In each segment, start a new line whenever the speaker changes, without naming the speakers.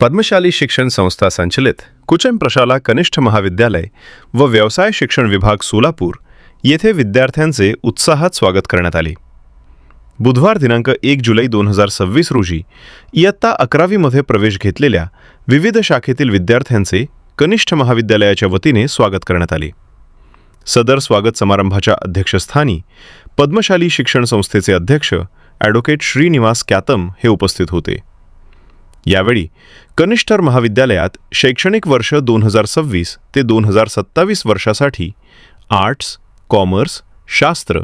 पद्मशाली शिक्षण संस्था संचलित कुचम प्रशाला कनिष्ठ महाविद्यालय व व्यवसाय शिक्षण विभाग सोलापूर येथे विद्यार्थ्यांचे उत्साहात स्वागत करण्यात आले। बुधवार दिनांक 1 जुलै 2026 रोजी इयत्ता 11वी मध्ये प्रवेश घेतलेल्या विविध शाखेतील विद्यार्थ्यांचे कनिष्ठ महाविद्यालयाच्या वतीने स्वागत करण्यात आले। सदर स्वागत समारंभाच्या अध्यक्षस्थानी पद्मशाली शिक्षण संस्थेचे अध्यक्ष ॲडव्होकेट श्रीनिवास कॅतम हे उपस्थित होते। यावेळी कनिष्ठ महाविद्यालयात शैक्षणिक वर्ष 2026 ते 2027 वर्षासाठी आर्ट्स, कॉमर्स, शास्त्र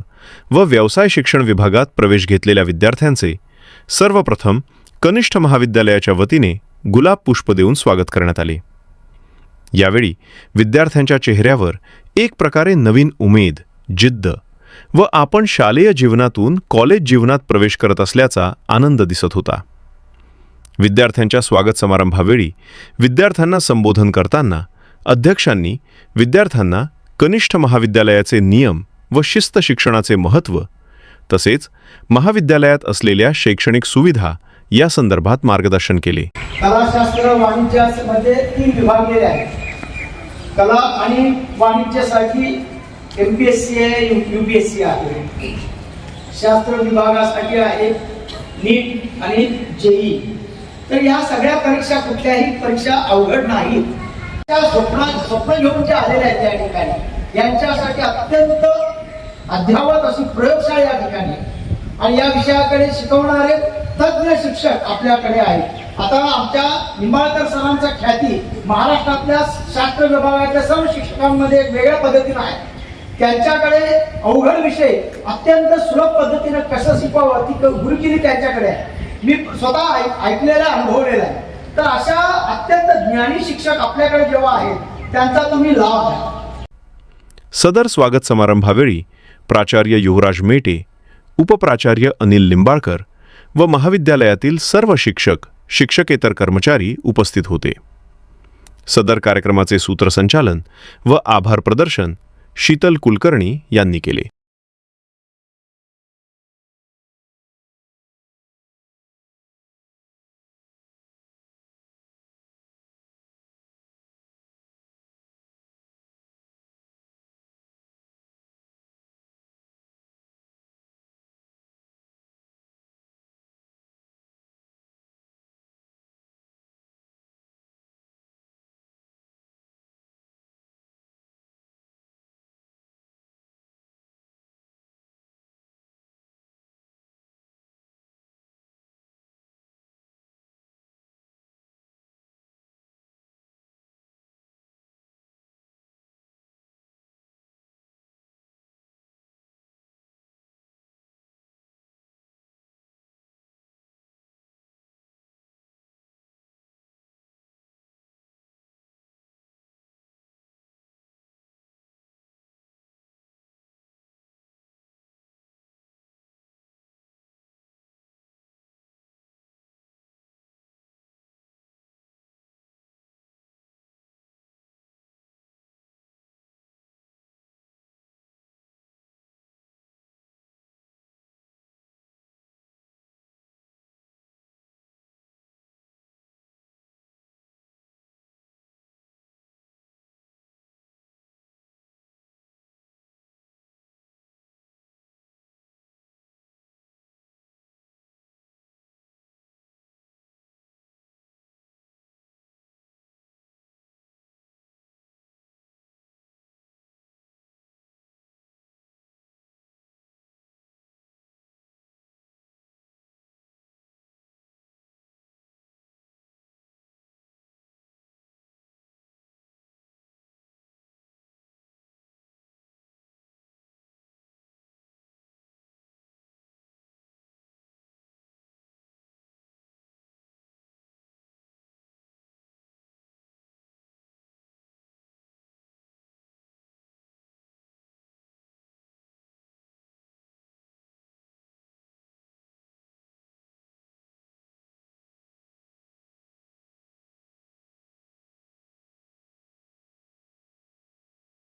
व व्यवसाय शिक्षण विभागात प्रवेश घेतलेल्या विद्यार्थ्यांचे सर्वप्रथम कनिष्ठ महाविद्यालयाच्या वतीने गुलाब पुष्प देऊन स्वागत करण्यात आले। यावेळी विद्यार्थ्यांच्या चेहऱ्यावर एक प्रकारे नवीन उमेद, जिद्द व आपण शालेय जीवनातून कॉलेज जीवनात प्रवेश करत असल्याचा आनंद दिसत होता। विद्यार्थ्यांच्या स्वागत समारंभावेळी विद्यार्थ्यांना संबोधन करताना अध्यक्षांनी विद्यार्थ्यांना कनिष्ठ महाविद्यालयाचे नियम व शिस्त शिक्षणाचे महत्त्व तसेच महाविद्यालयात असलेल्या शैक्षणिक सुविधा या संदर्भात मार्गदर्शन केले।
कलाशास्त्र वाणिज्यामध्ये 3 विभाग आहेत। कला आणि वाणिज्यासाठी MPSC आहे, UPSC आहे। शास्त्र विभागासाठी आहे नीट आणि JEE। तर या सगळ्या परीक्षा कुठल्याही परीक्षा अवघड नाहीत। त्या स्वप्न घेऊन जे आलेले आहेत त्या ठिकाणी यांच्यासाठी अत्यंत अद्यावत अशी प्रयोगशाळा या ठिकाणी आणि या विषयाकडे शिकवणारे तज्ञ शिक्षक आपल्याकडे आहेत। आता आमच्या निंबाळकर सरांचा ख्याती महाराष्ट्रातल्या शास्त्र विभागाच्या सर्व शिक्षकांमध्ये एक वेगळ्या पद्धतीने आहे। त्यांच्याकडे अवघड विषय अत्यंत सुलभ पद्धतीने कसं शिकवावं ती गुरुगिरी त्यांच्याकडे आहे। मी स्वतः ऐकलेला अनुभवलेला आहे। तर अशा अत्यंत ज्ञानी शिक्षक आपल्याकडे जेव्हा आहेत त्यांचा तुम्ही लाभ घ्या।
सदर स्वागत समारंभावेळी प्राचार्य युवराज मेटे, उपप्राचार्य अनिल लिंबाळकर व महाविद्यालयातील सर्व शिक्षक, शिक्षकेतर कर्मचारी उपस्थित होते। सदर कार्यक्रमाचे सूत्रसंचालन व आभार प्रदर्शन शीतल कुलकर्णी यांनी केले।